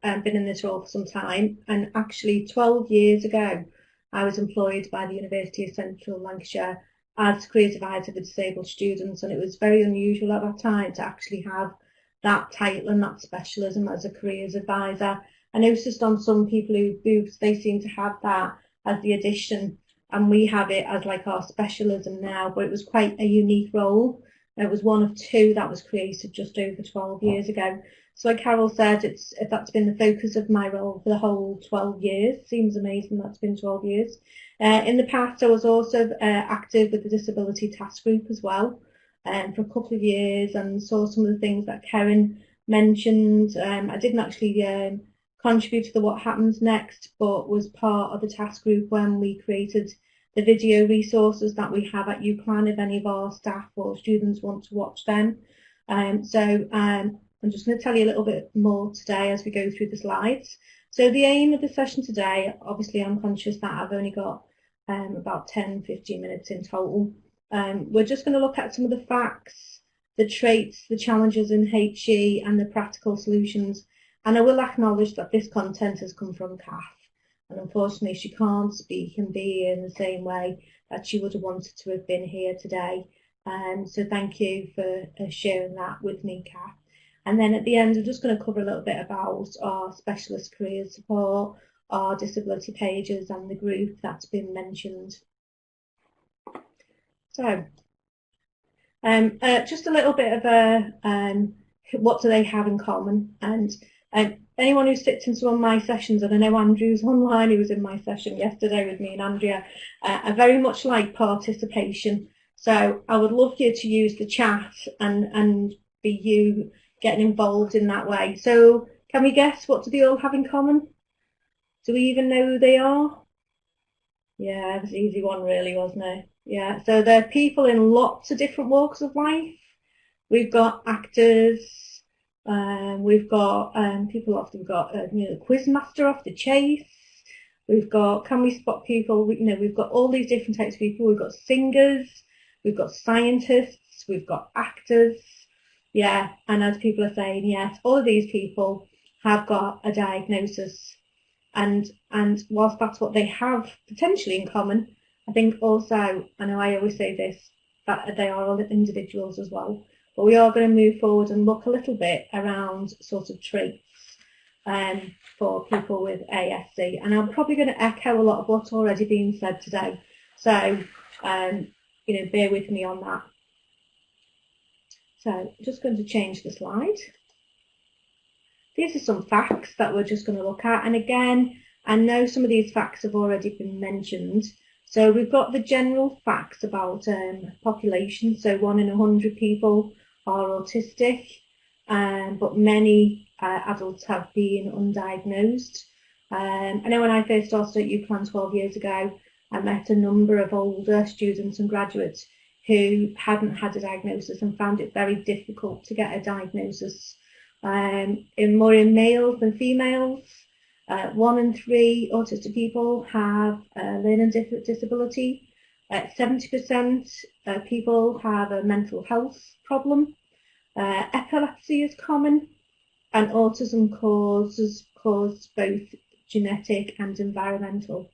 been in this role for some time, and actually 12 years ago I was employed by the University of Central Lancashire as careers advisor for disabled students, and it was very unusual at that time to actually have that title and that specialism as a careers advisor. I noticed on some people who booths they seem to have that as the addition, and we have it as like our specialism now, but it was quite a unique role. It was one of two that was created just over 12 years ago. So like Carol said, that's been the focus of my role for the whole 12 years. Seems amazing that's been 12 years. In the past, I was also active with the Disability Task Group as well for a couple of years, and saw some of the things that Karen mentioned. I didn't actually contribute to the What Happens Next, but was part of the task group when we created the video resources that we have at UCLan if any of our staff or students want to watch them. I'm just going to tell you a little bit more today as we go through the slides. So the aim of the session today, obviously I'm conscious that I've only got about 10-15 minutes in total. We're just going to look at some of the facts, the traits, the challenges in HE and the practical solutions. And I will acknowledge that this content has come from Kath. And unfortunately, she can't speak and be in the same way that she would have wanted to have been here today. So thank you for sharing that with me, Kath. And then at the end, I'm just going to cover a little bit about our specialist careers support, our disability pages, and the group that's been mentioned. So, just a little bit of a what do they have in common? And anyone who sits in some of my sessions, and I know Andrew's online, he was in my session yesterday with me and Andrea, I very much like participation. So I would love you to use the chat and be you getting involved in that way. So can we guess, what do they all have in common? Do we even know who they are? Yeah, it was an easy one really, wasn't it? Yeah, so they're people in lots of different walks of life. We've got actors, we've got people often got the quiz master off the chase. We've got, can we spot people? We've got all these different types of people. We've got singers, we've got scientists, we've got actors. Yeah, and as people are saying, yes, all of these people have got a diagnosis, and whilst that's what they have potentially in common, I think also, I know I always say this, that they are all individuals as well. But we are going to move forward and look a little bit around sort of traits for people with ASD. And I'm probably going to echo a lot of what's already been said today. So, bear with me on that. So I'm just going to change the slide. These are some facts that we're just going to look at. And again, I know some of these facts have already been mentioned. So we've got the general facts about population. So 1 in 100 people are autistic, but many adults have been undiagnosed. I know when I first started at UCLan 12 years ago, I met a number of older students and graduates who hadn't had a diagnosis and found it very difficult to get a diagnosis. More in males than females. 1 in 3 autistic people have a learning disability. 70% people have a mental health problem. Epilepsy is common, and autism causes both genetic and environmental.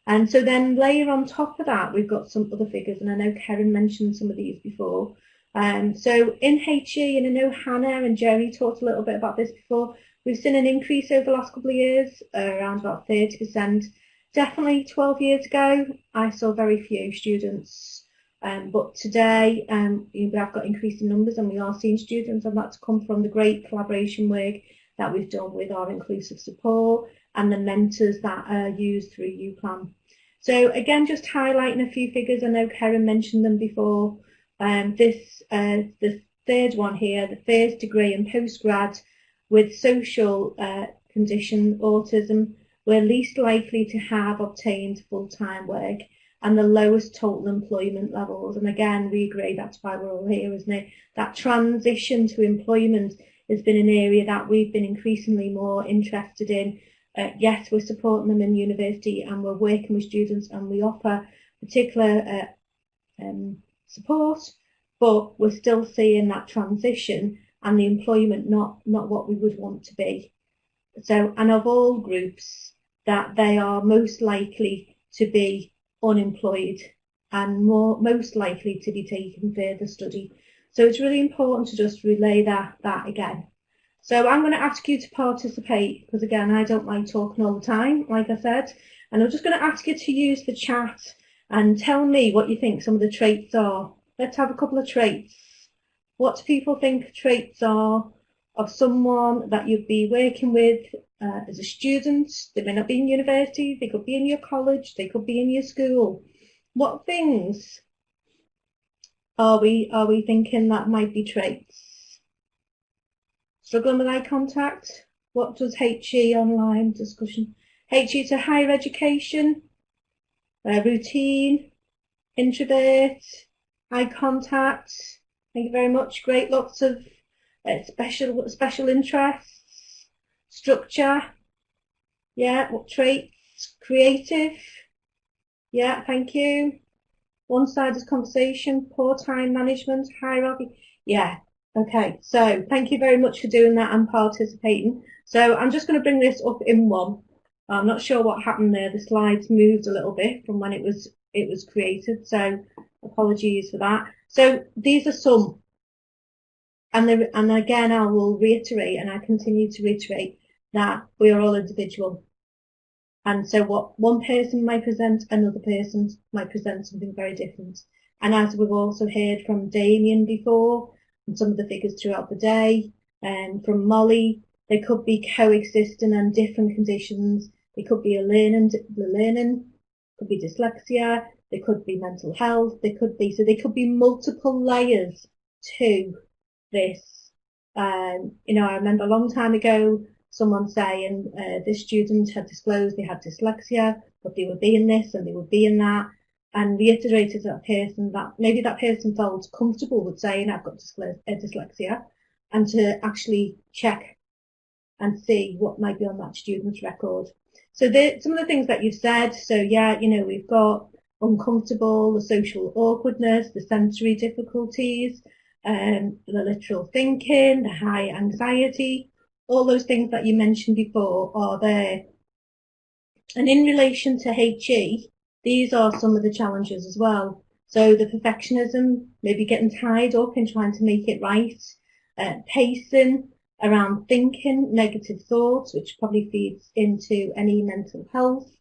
And so then layer on top of that, we've got some other figures, and I know Karen mentioned some of these before. So in HE, and I know Hannah and Jerry talked a little bit about this before, we've seen an increase over the last couple of years, around about 30%. Definitely 12 years ago, I saw very few students, but today we have got increasing numbers, and we are seeing students, and that's come from the great collaboration work that we've done with our inclusive support and the mentors that are used through UCLan. So again, just highlighting a few figures. I know Karen mentioned them before. The third one here, the first degree and postgrad with social condition autism, we're least likely to have obtained full-time work and the lowest total employment levels. And again, we agree, that's why we're all here, isn't it? That transition to employment has been an area that we've been increasingly more interested in. Yes, we're supporting them in university, and we're working with students, and we offer particular support, but we're still seeing that transition and the employment not what we would want to be. and of all groups, that they are most likely to be unemployed and most likely to be taking further study. So it's really important to just relay that again. So I'm going to ask you to participate, because again, I don't like talking all the time, like I said, and I'm just going to ask you to use the chat and tell me what you think some of the traits are. Let's have a couple of traits. What do people think traits are of someone that you'd be working with as a student? They may not be in university, they could be in your college, they could be in your school. What things are we thinking that might be traits? Struggling with eye contact? What does HE online discussion? HE to higher education, routine, introvert, eye contact. Thank you very much. Great, lots of special interests, structure. Yeah, what traits? Creative. Yeah, thank you. One-sided conversation, poor time management, hierarchy. Yeah, okay. So thank you very much for doing that and participating. So I'm just going to bring this up in one. I'm not sure what happened there. The slides moved a little bit from when it was created. So apologies for that. So these are some. And again, I will reiterate, and I continue to reiterate, that we are all individual. And so what one person might present, another person might present something very different. And as we've also heard from Damien before, and some of the figures throughout the day, and from Molly, they could be coexisting and different conditions. They could be learning, could be dyslexia, they could be mental health, they could be multiple layers to this. I remember a long time ago, someone saying this student had disclosed they had dyslexia, but they were being this and they were being that, and reiterated to that person that maybe that person felt comfortable with saying I've got dyslexia, and to actually check and see what might be on that student's record. So some of the things that you've said, so yeah, we've got uncomfortable, the social awkwardness, the sensory difficulties, the literal thinking, the high anxiety, all those things that you mentioned before are there. And in relation to HE, these are some of the challenges as well. So the perfectionism, maybe getting tied up in trying to make it right, pacing around thinking, negative thoughts, which probably feeds into any mental health.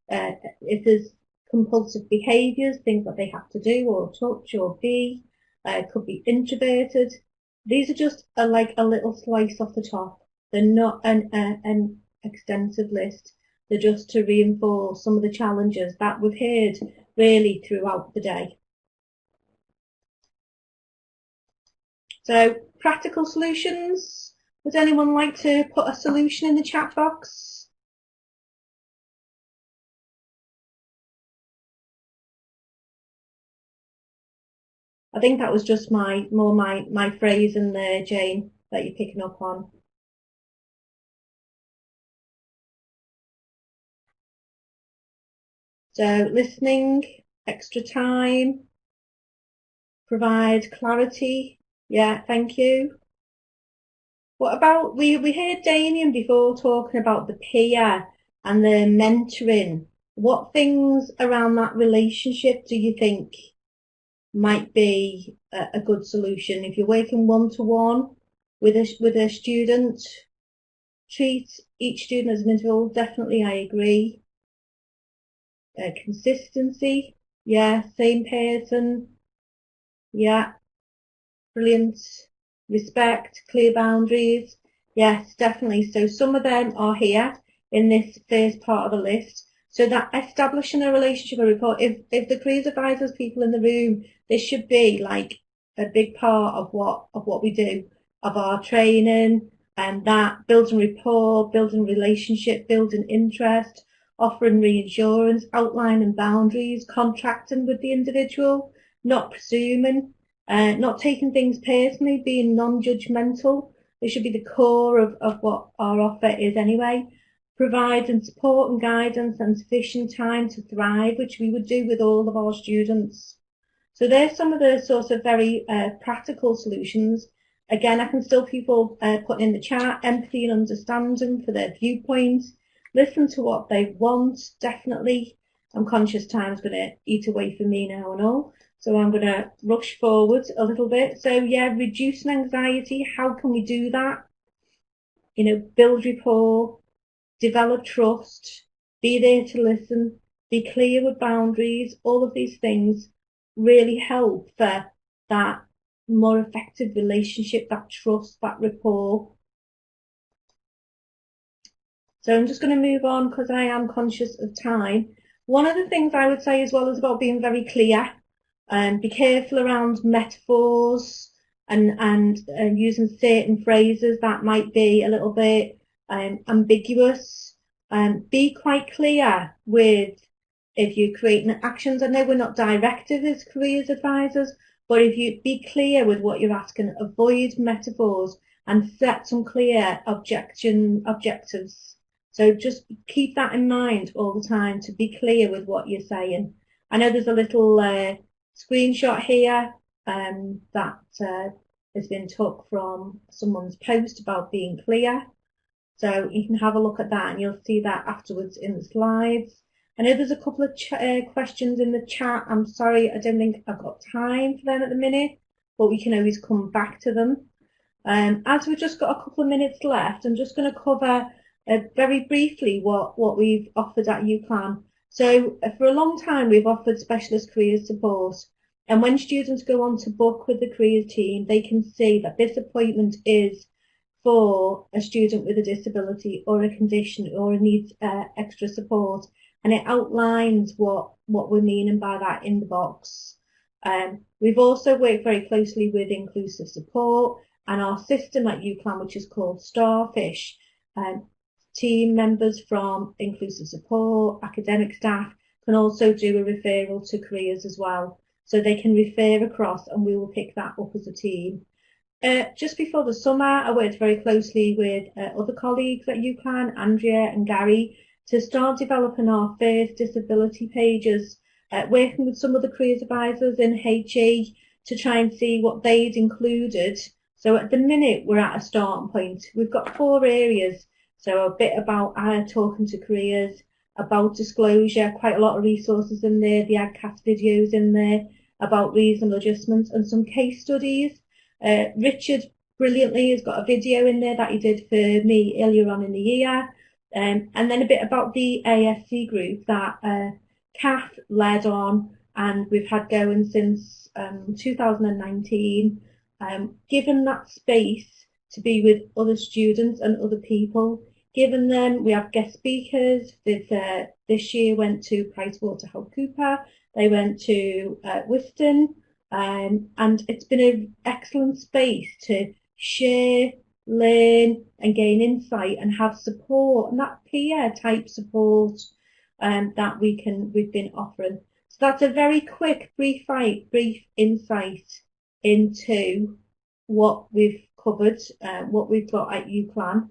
If there's compulsive behaviours, things that they have to do or touch or be, could be introverted. These are just like a little slice off the top. They're not an extensive list. They're just to reinforce some of the challenges that we've heard really throughout the day. So, practical solutions. Would anyone like to put a solution in the chat box? I think that was just my phrase in there, Jane, that you're picking up on. So listening, extra time, provide clarity. Yeah, thank you. What about, we heard Damien before talking about the peer and the mentoring. What things around that relationship do you think might be a good solution? If you're working one-to-one with a student, treat each student as an individual. Definitely, I agree. Consistency, yeah, same person, yeah, brilliant. Respect, clear boundaries, yes, definitely. So some of them are here in this first part of the list. So that establishing a relationship, a rapport, if the careers advisors, people in the room, this should be like a big part of what we do, of our training, and that building rapport, building relationship, building interest, offering reassurance, outlining boundaries, contracting with the individual, not presuming, not taking things personally, being non-judgmental. It should be the core of what our offer is anyway. Providing support and guidance and sufficient time to thrive, which we would do with all of our students. So there's some of the sort of very practical solutions. again, I can still people putting in the chat, empathy and understanding for their viewpoints, listen to what they want, definitely. I'm conscious time's going to eat away from me now and all, so I'm going to rush forward a little bit. So yeah, reducing anxiety, how can we do that? You know, build rapport, develop trust, be there to listen, be clear with boundaries. All of these things really help for that more effective relationship, that trust, that rapport. So I'm just going to move on because I am conscious of time. One of the things I would say as well is about being very clear and be careful around metaphors and using certain phrases that might be a little bit ambiguous. Be quite clear with if you're creating actions. I know we're not directive as careers advisors, but if you be clear with what you're asking, avoid metaphors and set some clear objectives. So just keep that in mind all the time to be clear with what you're saying. I know there's a little screenshot here that has been took from someone's post about being clear. So you can have a look at that and you'll see that afterwards in the slides. I know there's a couple of questions in the chat. I'm sorry, I don't think I've got time for them at the minute, but we can always come back to them. As we've just got a couple of minutes left, I'm just going to cover very briefly what we've offered at UCLan. So for a long time, we've offered specialist careers support. And when students go on to book with the careers team, they can see that this appointment is for a student with a disability or a condition or needs extra support. And it outlines what we're meaning by that in the box. We've also worked very closely with inclusive support and our system at UCLan, which is called Starfish. Team members from inclusive support, academic staff can also do a referral to careers as well. So they can refer across and we will pick that up as a team. Just before the summer, I worked very closely with other colleagues at UCLan, Andrea and Gary, to start developing our first disability pages, working with some of the careers advisors in HE to try and see what they'd included. So at the minute, we're at a starting point. We've got 4 areas. So a bit about talking to careers, about disclosure, quite a lot of resources in there, the AdCast videos in there, about reasonable adjustments and some case studies. Richard brilliantly has got a video in there that he did for me earlier on in the year. And then a bit about the ASC group that Kath led on and we've had going since 2019. Given that space to be with other students and other people, given them, we have guest speakers. This year went to PricewaterhouseCoopers, they went to Whiston, and it's been an excellent space to share, learn and gain insight and have support and that peer type support that we've been offering. So that's a very quick, brief insight into what we've covered, what we've got at UCLan.